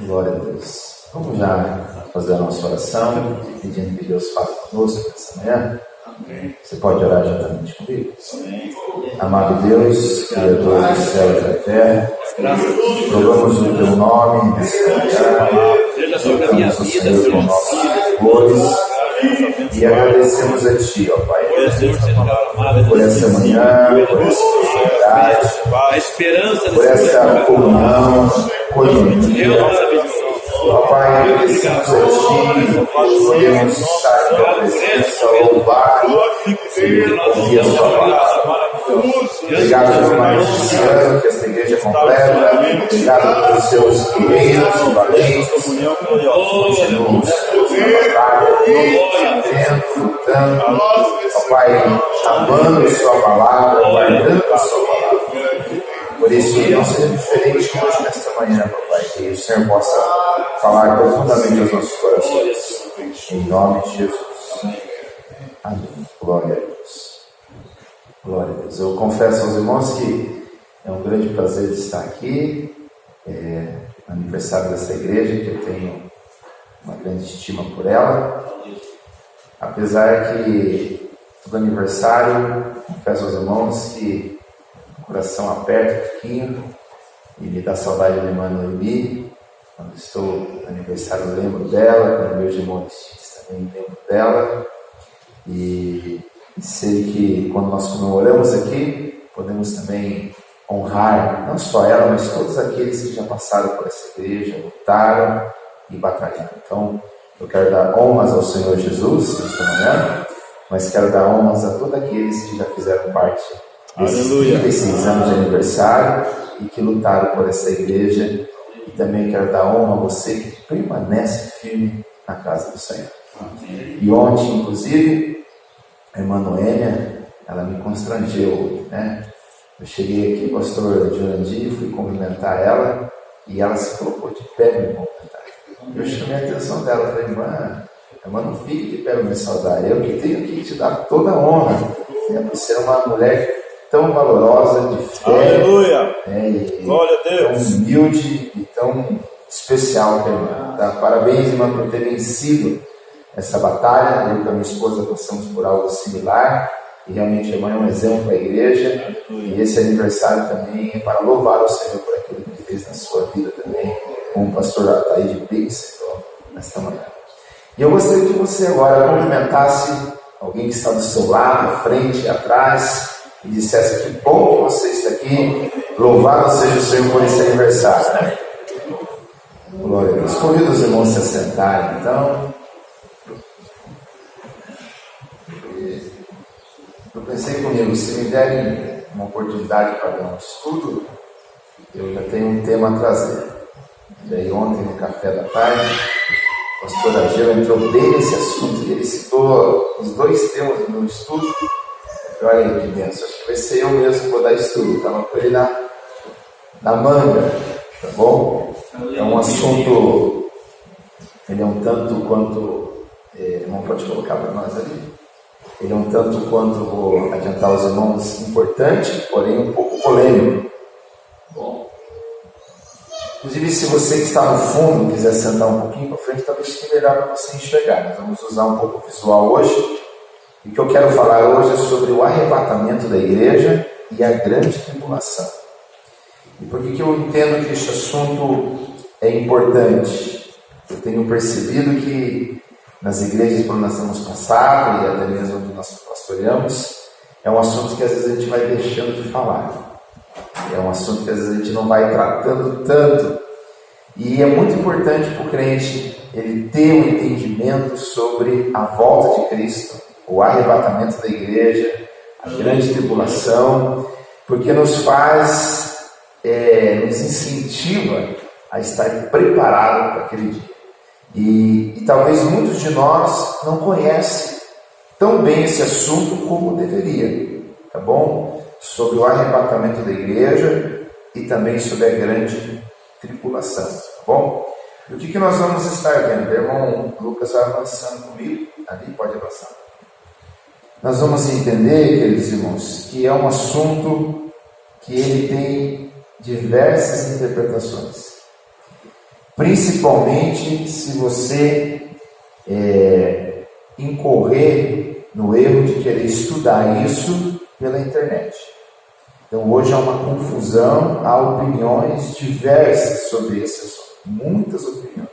Glória a Deus. Vamos já fazer a nossa oração, pedindo que Deus fale conosco nessa manhã. Amém. Você pode orar juntamente comigo? Amém. Amado Deus, Criador do céu e da terra, louvamos o Teu nome nessa manhã, louvamos o Senhor por nossos louvores e agradecemos a Ti, ó Pai, por essa manhã, por essa oportunidade, por essa comunhão, coinonia. Ó Pai, agradecemos a Ti, podemos estar na Tua presença, louvar e ouvir a Sua palavra. Obrigado por mais esse ano que esta igreja completa. Obrigado pelos seus guerreiros e valentes. Continuamos na batalha, lutando. Ó Pai, amando Sua palavra, guardando a Sua palavra. Por isso, não seja diferente hoje, nesta manhã, papai, que o Senhor possa falar profundamente aos nossos corações. Em nome de Jesus. Amém. Glória a Deus. Glória a Deus. Eu confesso aos irmãos que é um grande prazer estar aqui. É aniversário dessa igreja, que eu tenho uma grande estima por ela. Apesar que todo aniversário, confesso aos irmãos que o coração aperta um pouquinho e me dá saudade da irmã Noemi. Quando estou no aniversário, eu lembro dela. Quando meus irmãos também lembro dela. E sei que quando nós comemoramos aqui, podemos também honrar não só ela, mas todos aqueles que já passaram por essa igreja, lutaram e batalharam. Então, eu quero dar honras ao Senhor Jesus nesta manhã, mas quero dar honras a todos aqueles que já fizeram parte desses 36 anos de aniversário e que lutaram por essa igreja. E também quero dar honra a você que permanece firme na casa do Senhor. E ontem, inclusive, a irmã Noêmia, ela me constrangeu, né? Eu cheguei aqui, pastor Jurandir, fui cumprimentar ela e ela se colocou de pé para me cumprimentar. Eu chamei a atenção dela, falei, irmã não fique de pé para me saudar, eu que tenho que te dar toda a honra, né, por ser uma mulher tão valorosa, de fé. Aleluia! E glória a Deus! Tão humilde e tão especial, irmã. Tá? Parabéns, irmã, por ter vencido essa batalha. Eu e a minha esposa passamos por algo similar. E realmente a irmã é um exemplo para a igreja. Aleluia. E esse aniversário também é para louvar o Senhor por aquilo que Ele fez na sua vida também, como o pastor Ataíde Bix, nesta manhã. E eu gostaria que você agora cumprimentasse alguém que está do seu lado, à frente, atrás, e dissesse que bom que você está aqui, louvado seja o Senhor por esse aniversário. Né? Glória a Deus. Convido os irmãos a se assentarem, então. Eu pensei comigo, se me derem uma oportunidade para dar um estudo, eu já tenho um tema a trazer. E aí ontem no café da tarde, o pastor Ageu entrou bem nesse assunto e ele citou os dois temas do meu estudo. Olha aí que benção, acho que vai ser eu mesmo que vou dar estudo. Estava com ele na manga, tá bom? É um assunto, ele é um tanto quanto, não pode colocar para nós ali, ele é um tanto quanto, vou adiantar aos irmãos, importante, porém um pouco polêmico. Bom, inclusive se você que está no fundo quiser sentar um pouquinho para frente, talvez fique melhor para você enxergar. Nós vamos usar um pouco o visual hoje. E o que eu quero falar hoje é sobre o arrebatamento da igreja e a grande tribulação. E por que eu entendo que este assunto é importante? Eu tenho percebido que nas igrejas por onde nós temos passado, e até mesmo onde nós pastoreamos, é um assunto que às vezes a gente vai deixando de falar. É um assunto que às vezes a gente não vai tratando tanto. E é muito importante para o crente ele ter um entendimento sobre a volta de Cristo, o arrebatamento da igreja, a grande tribulação, porque nos faz, nos incentiva a estar preparado para aquele dia. E talvez muitos de nós não conhecem tão bem esse assunto como deveria, tá bom? Sobre o arrebatamento da igreja e também sobre a grande tribulação, tá bom? E o que nós vamos estar vendo? O irmão Lucas vai avançando comigo, ali pode avançar. Nós vamos entender, queridos irmãos, que é um assunto que ele tem diversas interpretações. principalmente se você incorrer no erro de querer estudar isso pela internet. Então hoje há uma confusão, há opiniões diversas sobre esse assunto, muitas opiniões.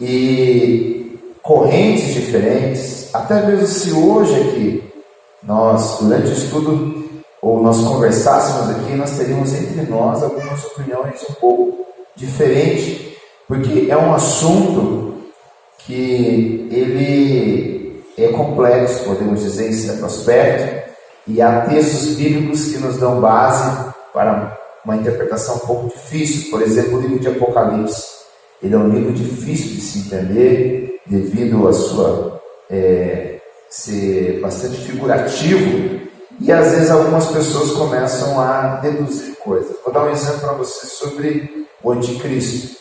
E correntes diferentes, até mesmo se hoje aqui, nós, durante o estudo, ou nós conversássemos aqui, nós teríamos entre nós algumas opiniões um pouco diferentes, porque é um assunto que ele é complexo, podemos dizer, em certo aspecto, e há textos bíblicos que nos dão base para uma interpretação um pouco difícil. Por exemplo, o livro de Apocalipse. Ele é um livro difícil de se entender, devido a sua ser bastante figurativo, e às vezes algumas pessoas começam a deduzir coisas. Vou dar um exemplo para você sobre o anticristo.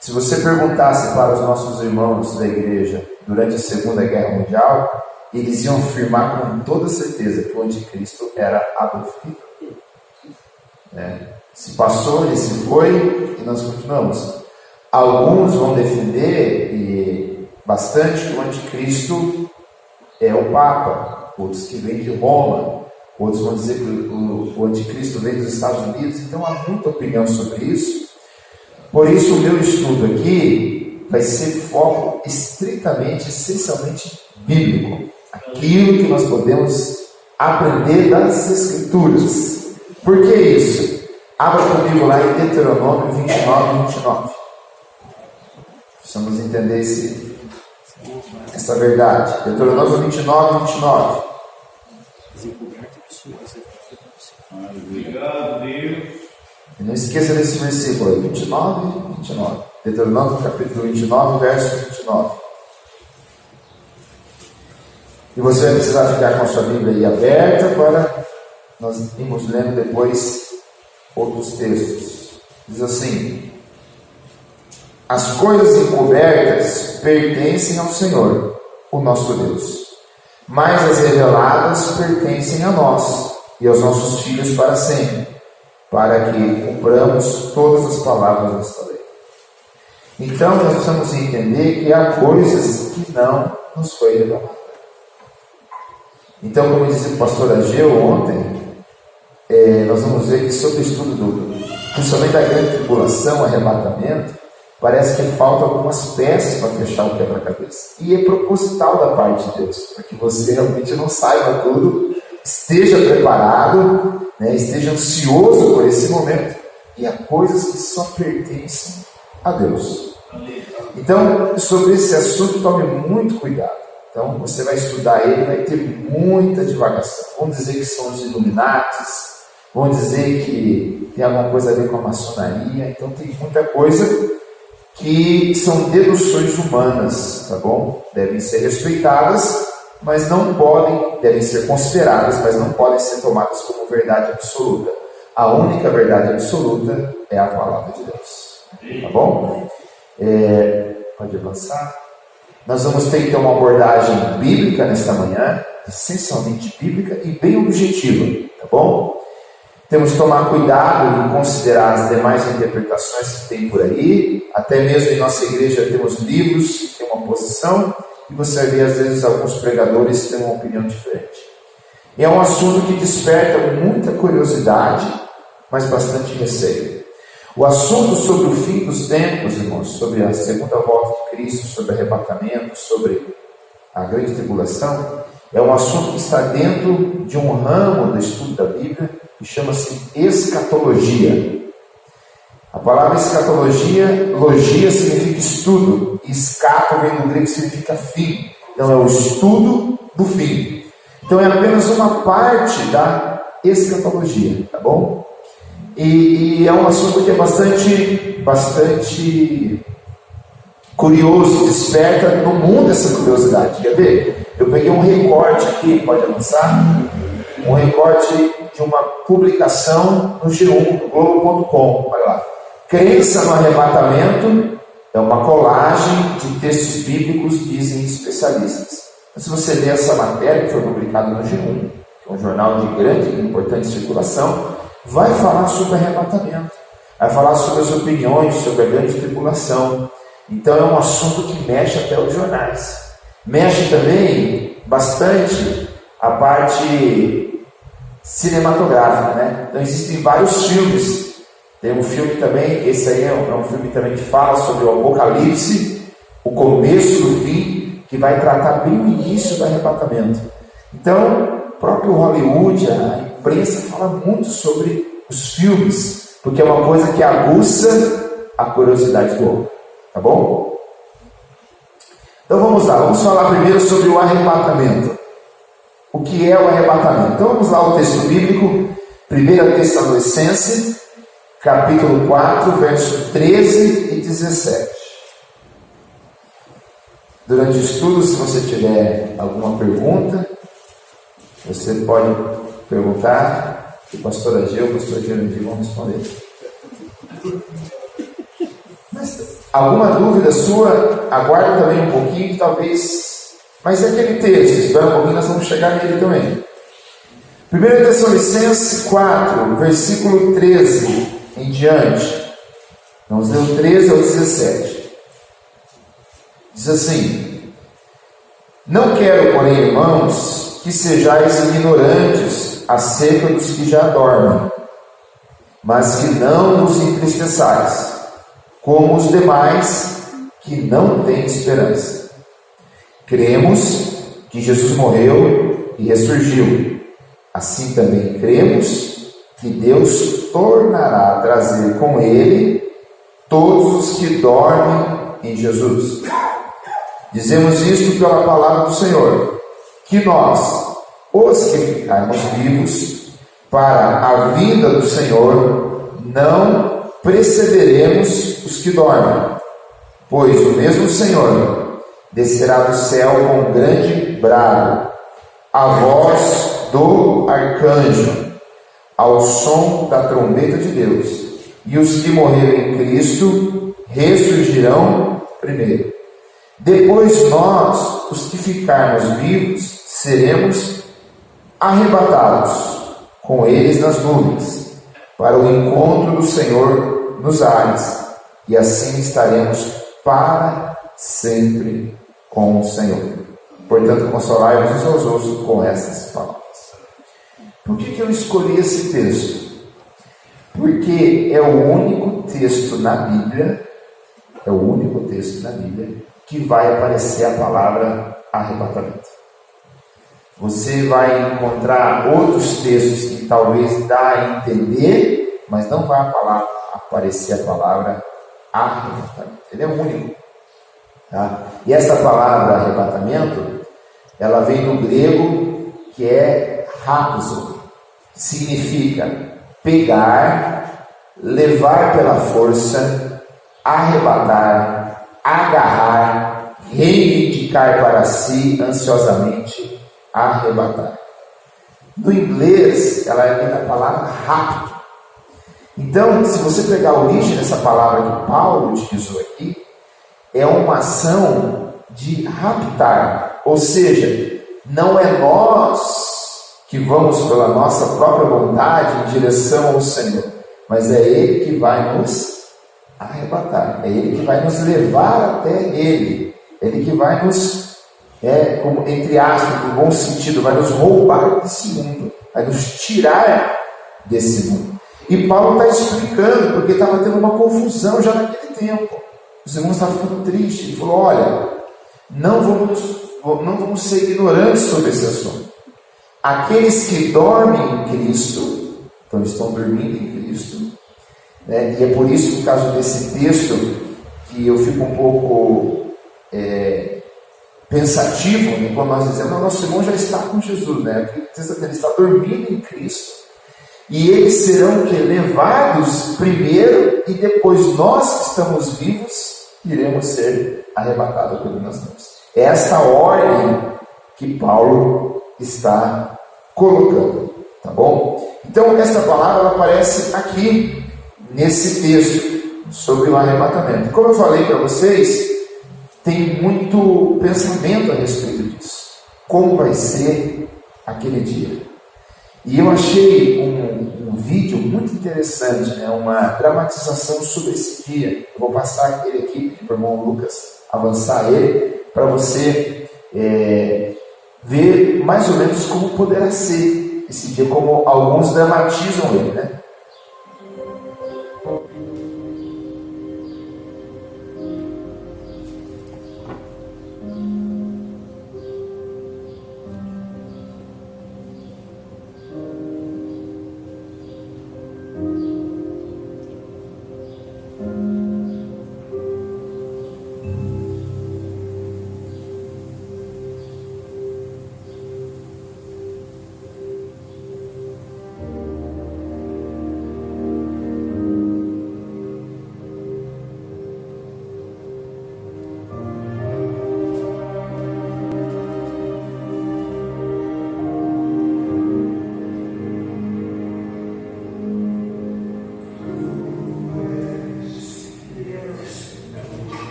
Se você perguntasse para os nossos irmãos da igreja durante a Segunda Guerra Mundial, eles iam afirmar com toda certeza que o anticristo era Adolf Hitler. Se passou, ele se foi, e nós continuamos. Alguns vão defender bastante que o anticristo é o Papa, outros que vêm de Roma, outros vão dizer que o anticristo vem dos Estados Unidos. Então há muita opinião sobre isso. Por isso o meu estudo aqui vai ser foco estritamente, essencialmente bíblico. Aquilo que nós podemos aprender das Escrituras. Por que isso? Abra comigo lá em Deuteronômio 29. Precisamos entender essa verdade. Deuteronômio 29. Obrigado, Deus. E não esqueça desse versículo, 29. Deuteronômio capítulo 29, verso 29. E você vai precisar ficar com a sua Bíblia aí aberta para nós irmos lendo depois outros textos. Diz assim: as coisas encobertas pertencem ao Senhor, o nosso Deus, mas as reveladas pertencem a nós e aos nossos filhos para sempre, para que cumpramos todas as palavras desta lei. Então nós precisamos entender que há coisas que não nos foi revelado. Então, como disse o pastor Ageu ontem, nós vamos ver que sobre o estudo principalmente da grande tribulação, arrebatamento, parece que faltam algumas peças para fechar o quebra-cabeça. E é proposital da parte de Deus, para que você realmente não saiba tudo, esteja preparado, esteja ansioso por esse momento. E há coisas que só pertencem a Deus. Então, sobre esse assunto, tome muito cuidado. Então, você vai estudar ele, vai ter muita divagação. Vão dizer que são os Illuminatis, vão dizer que tem alguma coisa a ver com a maçonaria. Então, tem muita coisa que são deduções humanas, tá bom? Devem ser respeitadas, mas não podem, devem ser consideradas, mas não podem ser tomadas como verdade absoluta. A única verdade absoluta é a palavra de Deus. Tá bom? Pode avançar. Nós vamos ter então uma abordagem bíblica nesta manhã, essencialmente bíblica e bem objetiva, tá bom? Temos que tomar cuidado em considerar as demais interpretações que tem por aí. Até mesmo em nossa igreja temos livros que têm uma posição, e você vai ver às vezes alguns pregadores têm uma opinião diferente. E é um assunto que desperta muita curiosidade, mas bastante receio. O assunto sobre o fim dos tempos, irmãos, sobre a segunda volta de Cristo, sobre arrebatamento, sobre a grande tribulação, é um assunto que está dentro de um ramo do estudo da Bíblia que chama-se escatologia. A palavra escatologia, logia significa estudo, e escato vem do grego que significa fim. Então é o estudo do fim. Então é apenas uma parte da escatologia, tá bom? E é um assunto que é bastante curioso, desperta no mundo essa curiosidade. Quer ver? Eu peguei um recorte aqui, pode avançar? Um recorte de uma publicação no G1, no Globo.com. Olha lá. Crença no arrebatamento é uma colagem de textos bíblicos, dizem especialistas. Mas se você ler essa matéria que foi publicada no G1, que é um jornal de grande e importante circulação, vai falar sobre arrebatamento. vai falar sobre as opiniões, sobre a grande tribulação. Então é um assunto que mexe até os jornais. Mexe também bastante a parte cinematográfica, né? Então existem vários filmes. Tem um filme também, esse aí é um filme também que fala sobre o Apocalipse, o começo do fim, que vai tratar bem o início do arrebatamento. Então, o próprio Hollywood, a imprensa fala muito sobre os filmes, porque é uma coisa que aguça a curiosidade do homem. Tá bom? Então vamos lá, vamos falar primeiro sobre o arrebatamento. O que é o arrebatamento? Então vamos lá ao texto bíblico, 1 Tessalonicenses, capítulo 4, verso 13 e 17. Durante o estudo, se você tiver alguma pergunta, você pode perguntar, que o pastor Ageu e o pastor Jeremias vão responder. Mas alguma dúvida sua, aguarde também um pouquinho, talvez. Mas é aquele texto, espera um pouquinho, nós vamos chegar nele também. 1 Tessalonicenses 4, versículo 13 em diante. Vamos ler o 13 ao 17. Diz assim: Não quero, porém, irmãos, que sejais ignorantes acerca dos que já dormem, mas que não nos entristeçais, como os demais que não têm esperança. Cremos que Jesus morreu e ressurgiu. Assim também cremos que Deus tornará a trazer com Ele todos os que dormem em Jesus. Dizemos isto pela palavra do Senhor, que nós, os que ficarmos vivos para a vinda do Senhor, não precederemos os que dormem, pois o mesmo Senhor descerá do céu com um grande brado, a voz do arcanjo, ao som da trombeta de Deus, e os que morreram em Cristo ressurgirão primeiro. Depois nós, os que ficarmos vivos, seremos arrebatados com eles nas nuvens, para o encontro do Senhor nos ares, e assim estaremos para sempre com o Senhor. Portanto, consolai-vos uns aos outros com essas palavras. Por que eu escolhi esse texto? Porque é o único texto na Bíblia, que vai aparecer a palavra arrebatamento. Você vai encontrar outros textos que talvez dá a entender, mas não vai aparecer a palavra arrebatamento. Ele é o único. Tá? E essa palavra arrebatamento, ela vem do grego que é rapso, significa pegar, levar pela força, arrebatar, agarrar, reivindicar para si ansiosamente, arrebatar. No inglês, ela é da palavra rapto. Então, se você pegar a origem dessa palavra que Paulo utilizou aqui, é uma ação de raptar, ou seja, não é nós que vamos pela nossa própria vontade em direção ao Senhor, mas é Ele que vai nos arrebatar, é Ele que vai nos levar até Ele, é Ele que vai nos, entre aspas, no bom sentido, vai nos roubar desse mundo, vai nos tirar desse mundo. E Paulo está explicando, porque estava tendo uma confusão já naquele tempo. Os irmãos estavam ficando tristes. Ele falou: olha, não vamos ser ignorantes sobre esse assunto. Aqueles que dormem em Cristo, então estão dormindo em Cristo, né? E é por isso, no caso desse texto, que eu fico um pouco pensativo, né, quando nós dizemos: nosso irmão já está com Jesus, né? Ele está dormindo em Cristo. E eles serão levados primeiro, e depois nós que estamos vivos iremos ser arrebatados pelas mãos. É esta ordem que Paulo está colocando, tá bom? Então esta palavra aparece aqui nesse texto sobre o arrebatamento. Como eu falei para vocês, tem muito pensamento a respeito disso. Como vai ser aquele dia? E eu achei um um vídeo muito interessante, né? Uma dramatização sobre esse dia. Eu vou passar ele aqui para o irmão Lucas avançar ele, para você ver mais ou menos como poderá ser esse dia, como alguns dramatizam ele, né?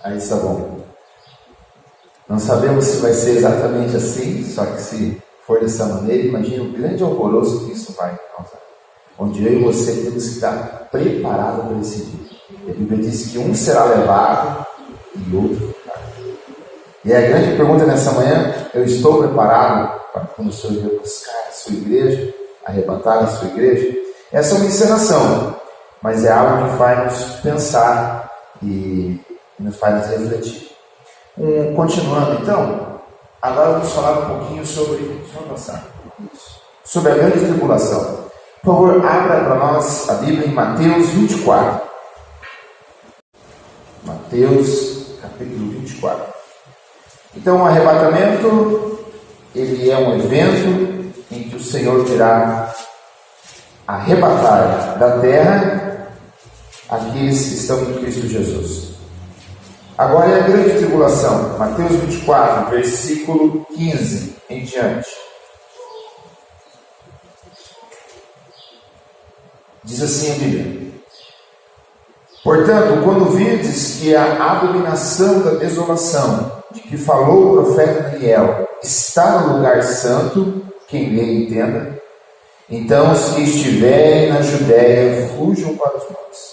Aí está bom. Não sabemos se vai ser exatamente assim, só que se for dessa maneira, imagine o grande alvoroço que isso vai causar. Onde eu e você temos que estar preparados para esse dia. A Bíblia diz que um será levado e outro ficará. E a grande pergunta nessa manhã: eu estou preparado para quando o Senhor vier buscar a sua igreja, arrebatar a sua igreja? Essa é uma encenação, mas é algo que faz nos pensar e nos faz nos refletir. Continuando então, agora vamos falar um pouquinho sobre a grande tribulação. Por favor, abra para nós a Bíblia em Mateus 24. Mateus capítulo 24. Então, o arrebatamento, ele é um evento em que o Senhor irá arrebatar da terra aqueles que estão em Cristo Jesus. Agora é a grande tribulação. Mateus 24, versículo 15 em diante. Diz assim a Bíblia: portanto, quando virdes que a abominação da desolação, de que falou o profeta Daniel, está no lugar santo, quem lê entenda, então os que estiverem na Judéia fujam para os montes.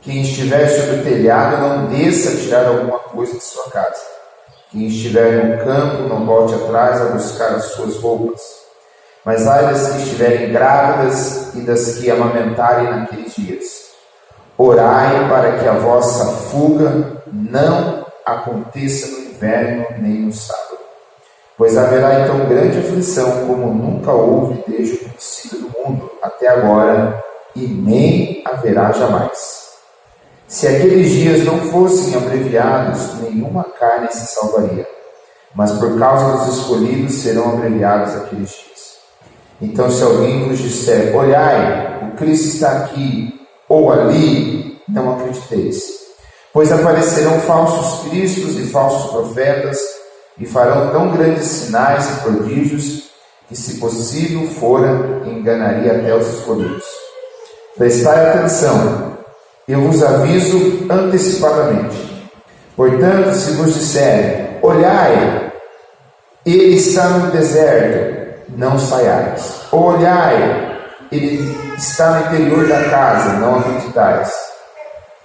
Quem estiver sobre o telhado não desça a tirar alguma coisa de sua casa. Quem estiver no campo não volte atrás a buscar as suas roupas. Mas ai das que estiverem grávidas e das que amamentarem naqueles dias. Orai para que a vossa fuga não aconteça no inverno nem no sábado. Pois haverá então grande aflição, como nunca houve desde o princípio do mundo até agora, e nem haverá jamais. Se aqueles dias não fossem abreviados, nenhuma carne se salvaria. Mas por causa dos escolhidos serão abreviados aqueles dias. Então, se alguém vos disser: olhai, o Cristo está aqui ou ali, não acrediteis. Pois aparecerão falsos cristos e falsos profetas, e farão tão grandes sinais e prodígios, que, se possível fora, enganaria até os escolhidos. Prestai atenção, eu vos aviso antecipadamente. Portanto, se vos disserem: olhai, ele está no deserto, não saiais. Ou olhai, ele está no interior da casa, não acreditais.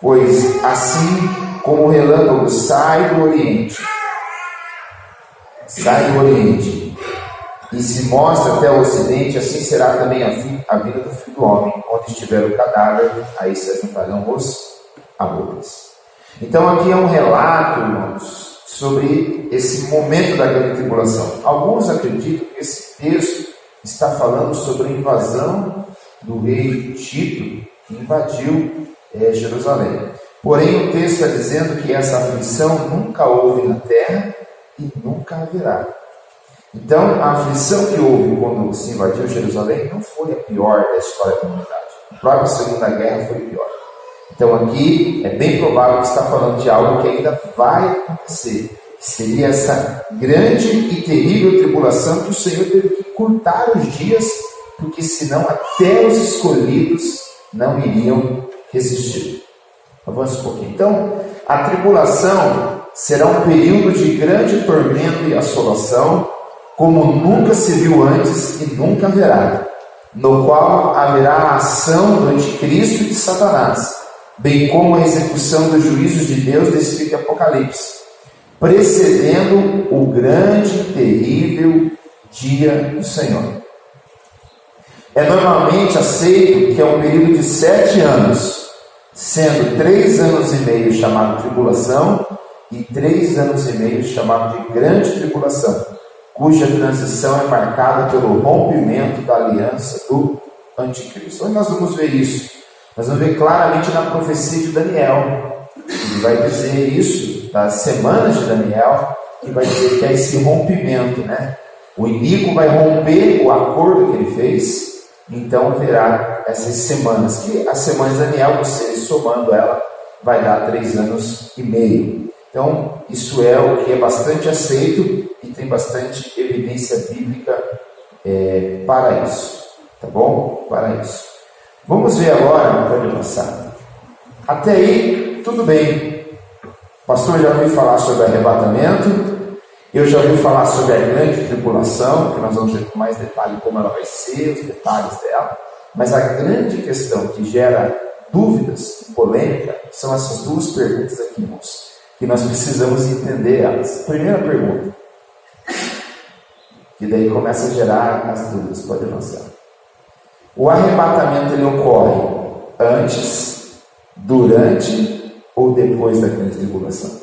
Pois assim como o relâmpago sai do Oriente, e se mostra até o Ocidente, assim será também a vida do Filho do Homem. Onde estiver o cadáver, aí se ajuntarão os abutres. Então aqui é um relato, irmãos, sobre esse momento da grande tribulação. Alguns acreditam que esse texto está falando sobre a invasão do rei Tito, que invadiu Jerusalém. Porém, o texto está dizendo que essa aflição nunca houve na terra e nunca haverá. Então, a aflição que houve quando se invadiu Jerusalém não foi a pior da história da humanidade. A própria Segunda Guerra foi pior. Então, aqui é bem provável que está falando de algo que ainda vai acontecer. Que seria essa grande e terrível tribulação que o Senhor teve que cortar os dias, porque senão até os escolhidos não iriam resistir. Avance um pouquinho. Então, a tribulação será um período de grande tormento e assolação, como nunca se viu antes e nunca haverá, no qual haverá a ação do anticristo e de Satanás, bem como a execução dos juízos de Deus descrito em Apocalipse, precedendo o grande e terrível dia do Senhor. É normalmente aceito que é um período de 7 anos, sendo 3 anos e meio chamado tribulação e 3 anos e meio chamado de grande tribulação, cuja transição é marcada pelo rompimento da aliança do anticristo. Onde nós vamos ver isso? Nós vamos ver claramente na profecia de Daniel. Ele vai dizer isso das semanas de Daniel, que vai dizer que é esse rompimento, né? O iníquo vai romper o acordo que ele fez, então verá essas semanas, que as semanas de Daniel, você somando ela, vai dar 3 anos e meio. Então, isso é o que é bastante aceito e tem bastante evidência bíblica para isso. Tá bom? Para isso. Vamos ver agora, pode passar. Até aí, tudo bem. O pastor já ouviu falar sobre arrebatamento, eu já ouvi falar sobre a grande tribulação, que nós vamos ver com mais detalhe como ela vai ser, os detalhes dela, mas a grande questão que gera dúvidas e polêmica são essas duas perguntas aqui, irmãos, que nós precisamos entender elas. Primeira pergunta, que daí começa a gerar as dúvidas, pode avançar. O arrebatamento ele ocorre antes, durante ou depois da grande tribulação?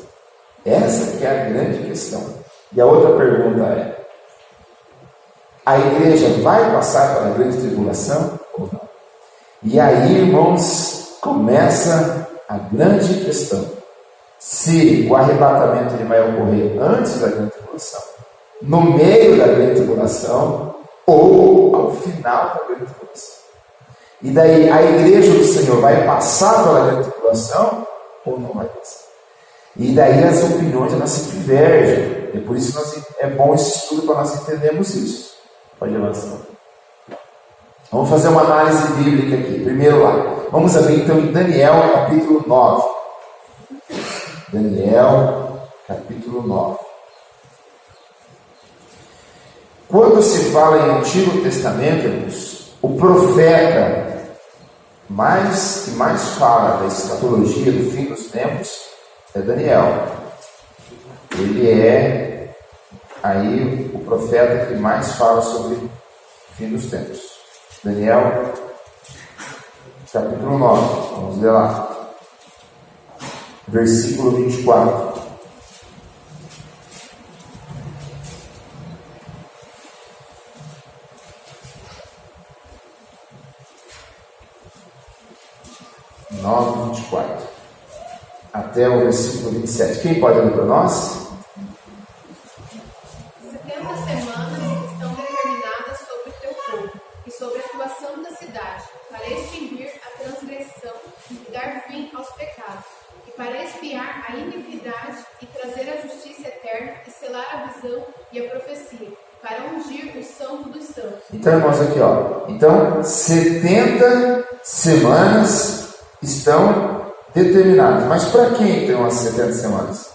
Essa que é a grande questão. E a outra pergunta é: a igreja vai passar pela grande tribulação ou não? E aí, irmãos, começa a grande questão. Se o arrebatamento ele vai ocorrer antes da grande tribulação, no meio da grande tribulação ou ao final da grande tribulação. E daí, a igreja do Senhor vai passar pela grande tribulação ou não vai passar? E daí as opiniões elas se divergem. E por isso é bom esse estudo para nós entendermos isso. Pode avançar. Vamos fazer uma análise bíblica aqui. Primeiro lá. Vamos abrir então em Daniel capítulo 9. Daniel capítulo 9. Quando se fala em Antigo Testamento, irmãos, o profeta que mais fala da escatologia do fim dos tempos é Daniel. Ele é aí o profeta que mais fala sobre o fim dos tempos. Daniel capítulo 9, vamos ler lá, versículo 24. Até o versículo 27. Quem pode ler para nós? 70 semanas estão determinadas sobre o teu povo e sobre a tua santa cidade, para extinguir a transgressão e dar fim aos pecados, e para expiar a iniquidade e trazer a justiça eterna e selar a visão e a profecia, para ungir o santo dos santos. Então, irmãos, aqui, ó. Então, 70 semanas estão determinadas. Mas para quem então as 70 semanas?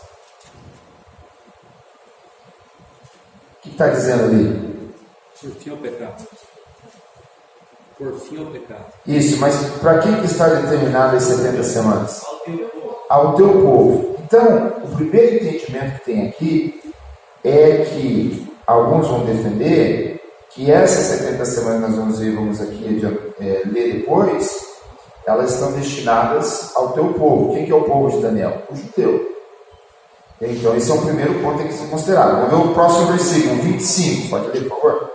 O que está dizendo ali? Por fim ao pecado. Por fim ao pecado. Isso, mas para quem que está determinado as 70 semanas? Ao teu povo. Então, o primeiro entendimento que tem aqui é que alguns vão defender que essas 70 semanas nós vamos aqui ler depois, elas estão destinadas ao teu povo. Quem que é o povo de Daniel? O judeu. Então, esse é o primeiro ponto que tem que ser considerado. Vamos ver o próximo versículo, 25. Pode ler, por favor?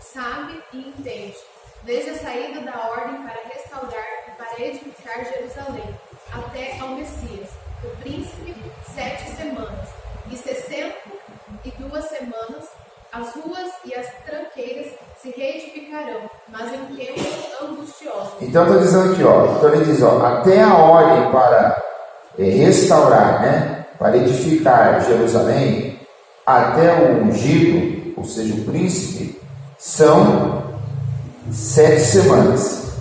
Sabe e entende, desde a saída da ordem para restaurar e para edificar Jerusalém, até ao Messias, o príncipe, 7 semanas, e 62 semanas, as ruas e as tranqueiras se reedificarão, mas em tempos angustiosos. Então está dizendo aqui, ó, então ele diz, ó, até a ordem para restaurar, né, para edificar Jerusalém, até o ungido, ou seja, o príncipe, são 7 semanas,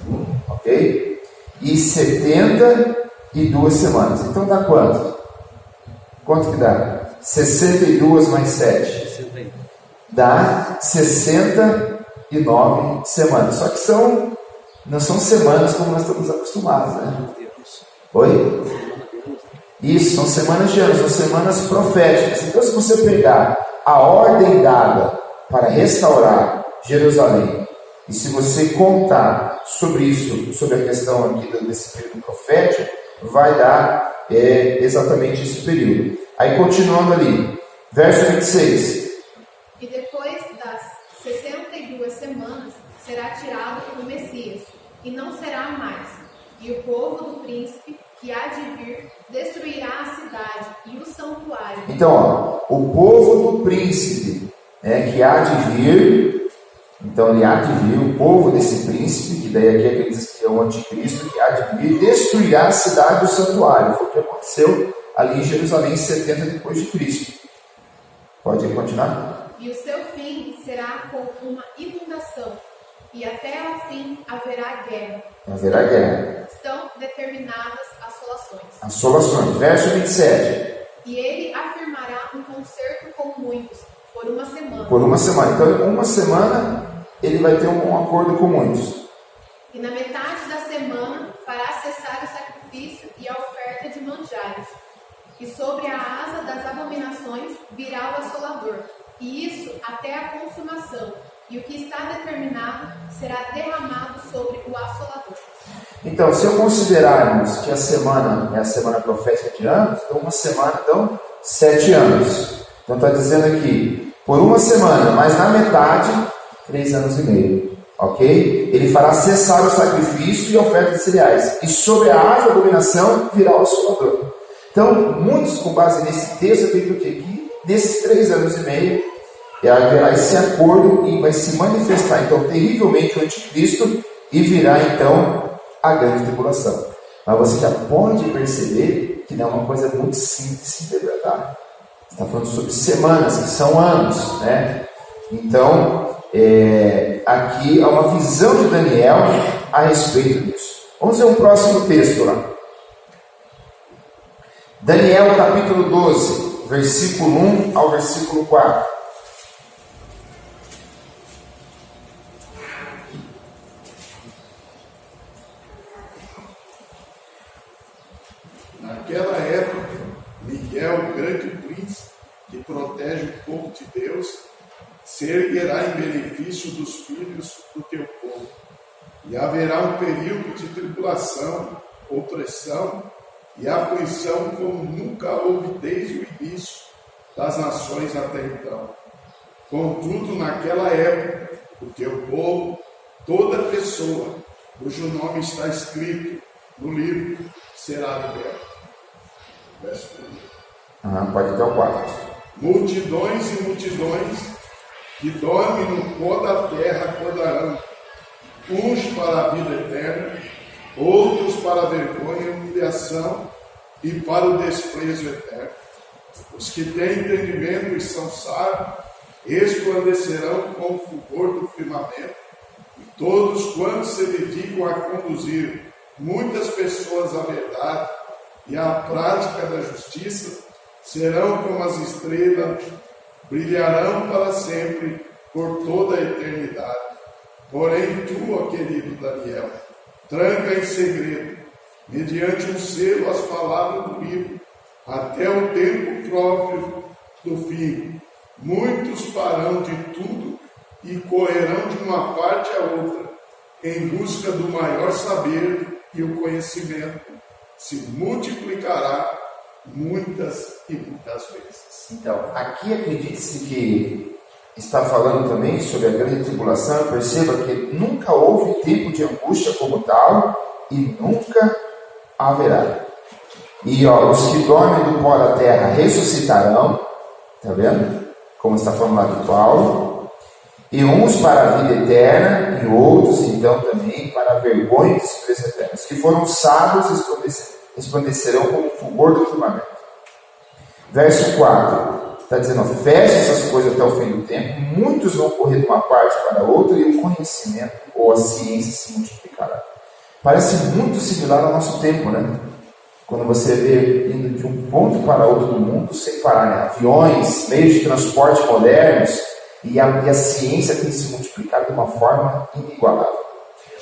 ok? E 72 semanas. Então dá quanto? Quanto que dá? 62 mais 7. 61. Dá 69 semanas. Só que não são semanas como nós estamos acostumados, né? Oi? Isso, são semanas de anos, são semanas proféticas. Então, se você pegar a ordem dada para restaurar Jerusalém, e se você contar sobre isso, sobre a questão aqui desse período profético, vai dar exatamente esse período. Aí, continuando ali, verso 26. E depois das 62 semanas será tirado o Messias, e não será mais. E o povo do príncipe que há de vir destruirá a cidade e o santuário. Então, ó, o povo do príncipe, que há de vir, então ele há de vir, o povo desse príncipe, que daí aqui acredita que é o anticristo, que há de vir, destruirá a cidade e o santuário. Foi o que aconteceu ali em Jerusalém em 70 depois de Cristo. Pode continuar? E o seu fim será com uma inundação, e até ao fim haverá guerra. Haverá guerra. Estão determinadas assolações. Assolações. Verso 27. e ele afirmará um concerto com muitos, por uma semana. Por uma semana. Então, em uma semana, ele vai ter um acordo com muitos. E na metade da semana fará cessar o sacrifício e a oferta de manjares. E sobre a asa das abominações virá o assolador. E isso até a consumação. E o que está determinado será derramado sobre o assolador. Então, se eu considerarmos que a semana é a semana profética de anos, então uma semana dão 7 anos. Então está dizendo aqui, por uma semana, mas na metade, 3 anos e meio. Ok? Ele fará cessar o sacrifício e a oferta de cereais. E sobre a asa da abominação virá o assolador. Então, muitos, com base nesse texto, acreditam que aqui, nesses 3 anos e meio, haverá esse acordo e vai se manifestar, então, terrivelmente o anticristo e virá, então, a grande tribulação. Mas você já pode perceber que não é uma coisa muito simples de interpretar. Está falando sobre semanas, que são anos, né? Então, aqui há uma visão de Daniel a respeito disso. Vamos ver um próximo texto lá. Daniel capítulo 12, versículo 1 ao versículo 4. Naquela época, Miguel, o grande príncipe que protege o povo de Deus, se erguerá em benefício dos filhos do teu povo. E haverá um período de tribulação, opressão e aflição como nunca houve desde o início das nações até então. Contudo, naquela época, o teu povo, toda pessoa cujo nome está escrito no livro, será liberto. Verso 1. Pode até o 4. Multidões e multidões que dormem no pó da terra acordarão, uns para a vida eterna, outros para a vergonha e humilhação e para o desprezo eterno. Os que têm entendimento e são sábios resplandecerão com o fulgor do firmamento, e todos quantos se dedicam a conduzir muitas pessoas à verdade e à prática da justiça serão como as estrelas, brilharão para sempre por toda a eternidade. Porém tu, ó querido Daniel, tranca em segredo, mediante um selo, as palavras do livro, até o tempo próprio do fim. Muitos farão de tudo e correrão de uma parte a outra, em busca do maior saber, e o conhecimento se multiplicará muitas e muitas vezes. Então, aqui acredite-se que está falando também sobre a grande tribulação. Perceba que nunca houve tempo de angústia como tal e nunca haverá. E os que dormem do pó da terra ressuscitarão, está vendo? Como está falando lá de Paulo. E uns para a vida eterna, e outros então também para a vergonha e desprezo eterno. Os que foram sábios resplandecerão como o fulgor do firmamento. Verso 4, está dizendo, feche essas coisas até o fim do tempo, muitos vão correr de uma parte para outra, e o conhecimento ou a ciência se multiplicará. Parece muito similar ao nosso tempo, né? Quando você vê indo de um ponto para outro do mundo sem parar, né? Aviões, meios de transporte modernos, e a ciência tem se multiplicado de uma forma inigualável.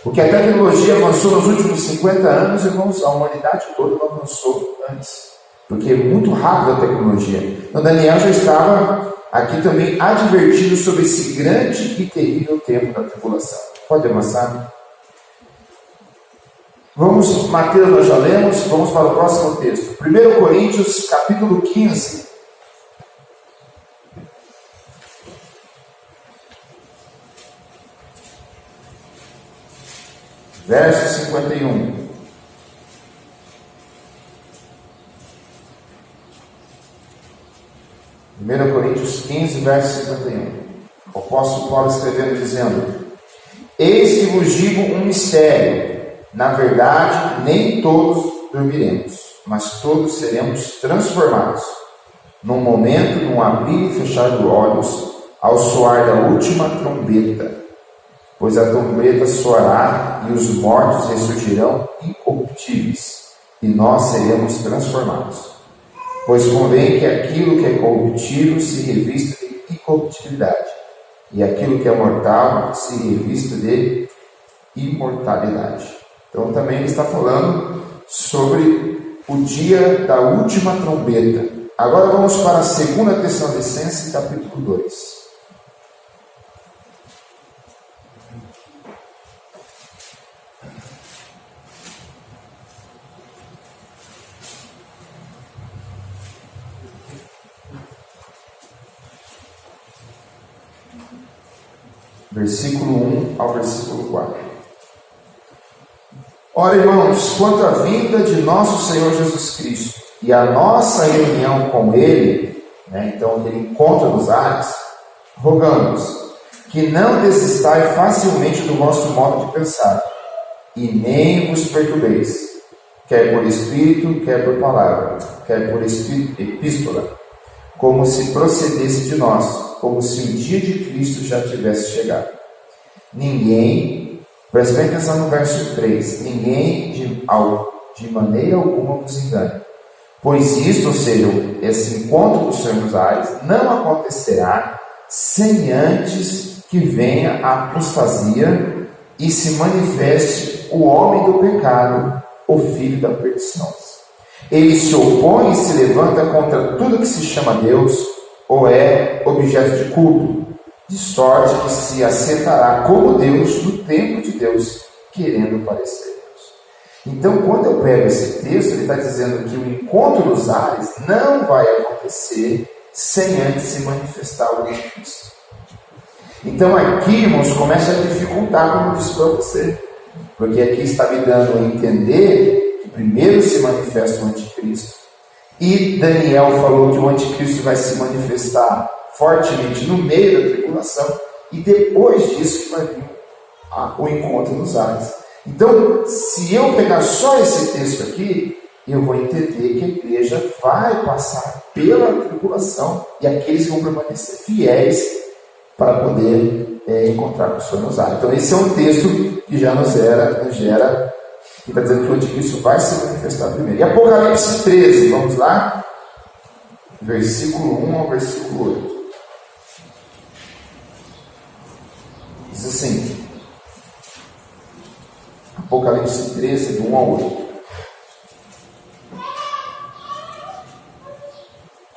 Porque a tecnologia avançou nos últimos 50 anos, irmãos, a humanidade toda não avançou antes. Porque é muito rápido a tecnologia. Então Daniel já estava aqui também advertido sobre esse grande e terrível tempo da tribulação. Pode avançar? Vamos, Mateus nós já lemos, vamos para o próximo texto. 1 Coríntios capítulo 15. Verso 51. Primeiro Coríntios 15, verso 51. O apóstolo Paulo escrevendo dizendo: Eis que vos digo um mistério. Na verdade, nem todos dormiremos, mas todos seremos transformados. Num momento, num abrir e fechar de olhos, ao soar da última trombeta. Pois a trombeta soará e os mortos ressurgirão incorruptíveis, e nós seremos transformados. Pois convém que aquilo que é corruptível se revista de incorruptibilidade, e aquilo que é mortal se revista de imortalidade. Então também ele está falando sobre o dia da última trombeta. Agora vamos para a 2 Tessalonicenses, capítulo 2. Versículo 1 ao versículo 4. Ora, irmãos, quanto à vinda de nosso Senhor Jesus Cristo e a nossa reunião com Ele, então aquele encontro dos ares, rogamos que não desistai facilmente do vosso modo de pensar, e nem vos perturbeis, quer por espírito, quer por palavra, quer por epístola, como se procedesse de nós, como se o dia de Cristo já tivesse chegado. Ninguém, preste bem atenção no verso 3, ninguém de maneira alguma vos engane, pois isto, ou seja, esse encontro dos Senhor dos ares, não acontecerá sem antes que venha a apostasia e se manifeste o homem do pecado, o filho da perdição. Ele se opõe e se levanta contra tudo que se chama Deus ou é objeto de culto, de sorte que se assentará como Deus no templo de Deus, querendo parecer Deus. Então, quando eu pego esse texto, ele está dizendo que o encontro dos ares não vai acontecer sem antes se manifestar o anticristo. Então, aqui, irmãos, começa a dificultar, como eu disse para você, porque aqui está me dando a entender que primeiro se manifesta o anticristo, e Daniel falou que o anticristo vai se manifestar fortemente no meio da tribulação, e depois disso que vai vir o encontro dos ares. Então, se eu pegar só esse texto aqui, eu vou entender que a igreja vai passar pela tribulação, e aqueles vão permanecer fiéis para poder encontrar com o Senhor nos ares. Então, esse é um texto que já nos gera que está dizendo que o anticristo vai se manifestar primeiro. E Apocalipse 13, vamos lá, versículo 1 ao versículo 8. Diz assim, Apocalipse 13, do 1 ao 8.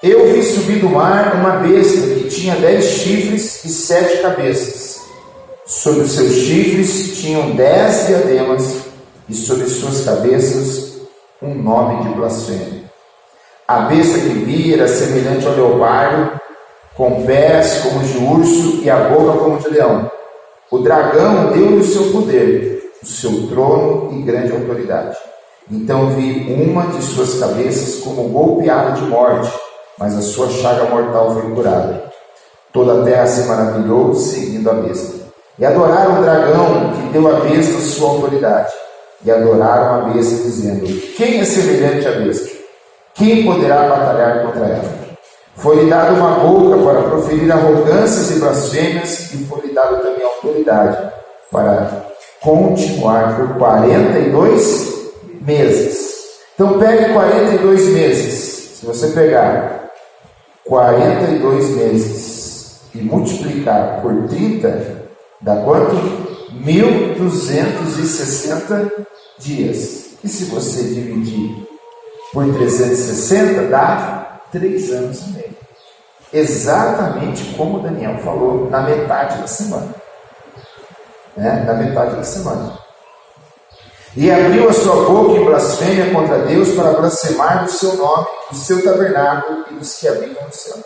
Eu vi subir do mar uma besta que tinha 10 chifres e 7 cabeças. Sobre os seus chifres tinham 10 diademas, e sobre suas cabeças um nome de blasfêmia. A besta que vi era semelhante ao leopardo, com pés como de urso e a boca como de leão. O dragão deu-lhe o seu poder, o seu trono e grande autoridade. Então vi uma de suas cabeças como golpeada de morte, mas a sua chaga mortal foi curada. Toda a terra se maravilhou, seguindo a besta. E adoraram o dragão que deu à besta sua autoridade. E adoraram a besta, dizendo: quem é semelhante à besta? Quem poderá batalhar contra ela? Foi-lhe dada uma boca para proferir arrogâncias e blasfêmias, e foi-lhe dada também autoridade para continuar por 42 meses. Então pegue 42 meses. Se você pegar 42 meses e multiplicar por 30, dá quanto? 1260 dias. E se você dividir por 360, dá 3 anos e meio. Exatamente como Daniel falou, na metade da semana. Na metade da semana. E abriu a sua boca em blasfêmia contra Deus para blasfemar do seu nome, do seu tabernáculo e dos que habitam no céu.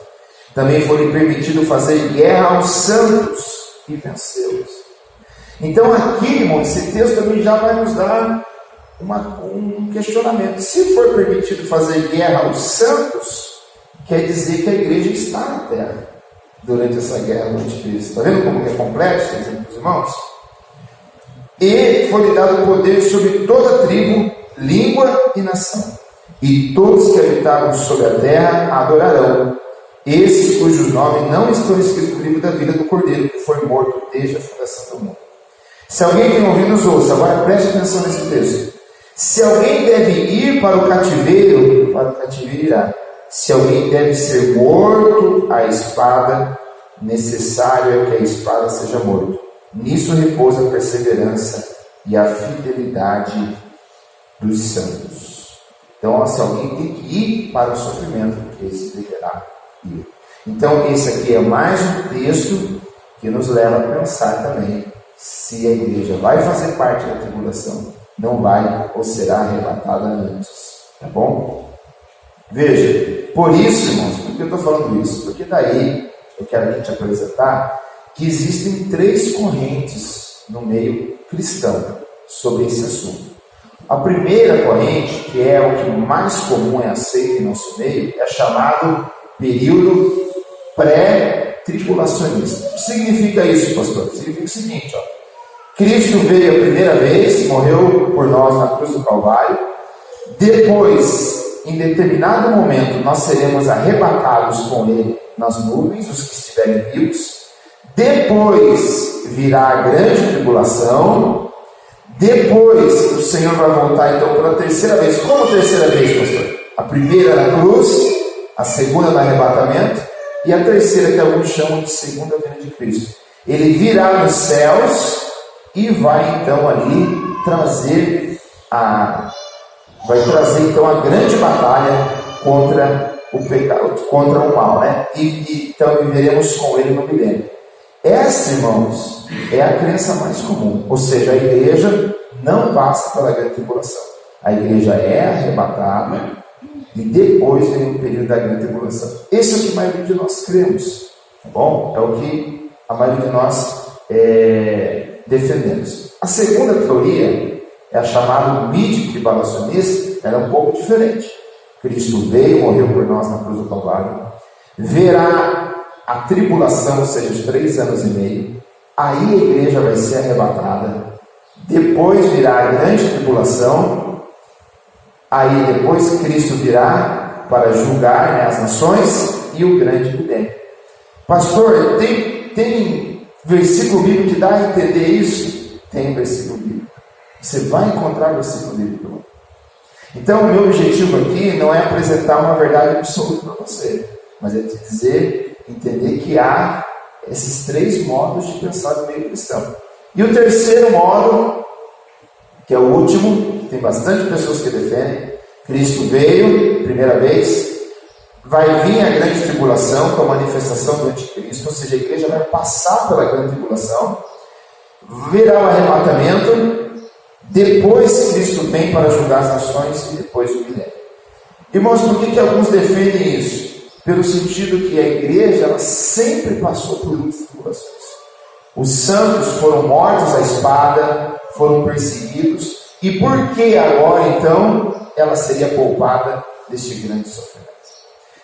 Também foi-lhe permitido fazer guerra aos santos e vencê-los. Então aqui, irmão, esse texto também já vai nos dar um questionamento. Se for permitido fazer guerra aos santos, quer dizer que a igreja está na terra durante essa guerra do anticristo. Está vendo como é complexo, dizendo para os irmãos? E foi-lhe dado poder sobre toda tribo, língua e nação. E todos que habitavam sobre a terra adorarão. Esses cujos nomes não estão escritos no livro da vida do Cordeiro, que foi morto desde a fundação do mundo. Se alguém tem ouvidos, ouça. Agora preste atenção nesse texto. Se alguém deve ir para o cativeiro irá. Se alguém deve ser morto à espada, necessário é que a espada seja morto. Nisso repousa a perseverança e a fidelidade dos santos. Então, se alguém tem que ir para o sofrimento, esse deverá ir. Então, esse aqui é mais um texto que nos leva a pensar também se a igreja vai fazer parte da tribulação, não vai ou será arrebatada antes. Tá bom? Veja, por isso, irmãos, por que eu estou falando isso? Porque daí eu quero aqui te apresentar que existem 3 correntes no meio cristão sobre esse assunto. A primeira corrente, que é o que mais comum é aceito em nosso meio, é chamado período pré-tribulacionista. O que significa isso, pastor? Significa o seguinte, ó. Cristo veio a primeira vez, morreu por nós na cruz do Calvário. Depois, em determinado momento, nós seremos arrebatados com Ele nas nuvens, os que estiverem vivos. Depois virá a grande tribulação. Depois o Senhor vai voltar então pela terceira vez. Como a terceira vez, pastor? A primeira na cruz, a segunda no arrebatamento e a terceira que alguns chamam de segunda vinda de Cristo. Ele virá nos céus e vai então ali trazer a grande batalha contra o pecado, contra o mal, né? E então viveremos com ele no milênio. Essa, irmãos, é a crença mais comum. Ou seja, a igreja não passa pela grande tribulação. A igreja é arrebatada e depois vem o período da grande tribulação. Esse é o que a maioria de nós cremos. Tá bom? É o que a maioria de nós defendemos. A segunda teoria é a chamada midi-tribulacionista. Ela é um pouco diferente. Cristo veio, morreu por nós na cruz do Calvário. Verá a tribulação, ou seja, os 3 anos e meio. Aí a igreja vai ser arrebatada. Depois virá a grande tribulação. Aí depois Cristo virá para julgar, né, as nações e o grande milênio. Pastor, tem versículo bíblico que dá a entender isso? Tem versículo bíblico. Você vai encontrar versículo bíblico. Então, o meu objetivo aqui não é apresentar uma verdade absoluta para você, mas é te dizer, entender que há esses 3 modos de pensar no meio cristão. E o terceiro modo, que é o último, tem bastante pessoas que defendem. Cristo veio, primeira vez, vai vir a grande tribulação, com a manifestação do anticristo, ou seja, a igreja vai passar pela grande tribulação, virá o arrebatamento, depois Cristo vem para julgar as nações e depois o milênio. Irmãos, por que alguns defendem isso? Pelo sentido que a igreja ela sempre passou por muitas tribulações. Os santos foram mortos à espada, foram perseguidos, e por que agora então ela seria poupada deste grande sofrimento?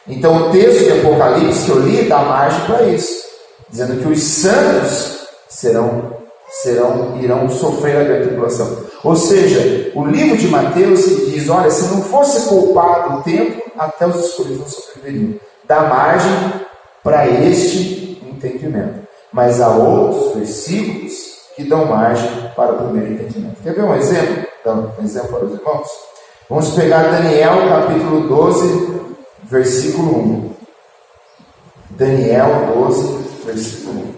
Então o texto de Apocalipse que eu li dá margem para isso, dizendo que os santos irão sofrer a grande tribulação. Ou seja, o livro de Mateus diz, olha, se não fosse poupado o tempo, até os escolhidos não sobreviveriam. Dá margem para este entendimento. Mas há outros versículos que dão margem para o primeiro entendimento. Quer ver um exemplo? Dar um exemplo para os irmãos? Vamos pegar Daniel capítulo 12, versículo 1. Daniel 12, versículo 1.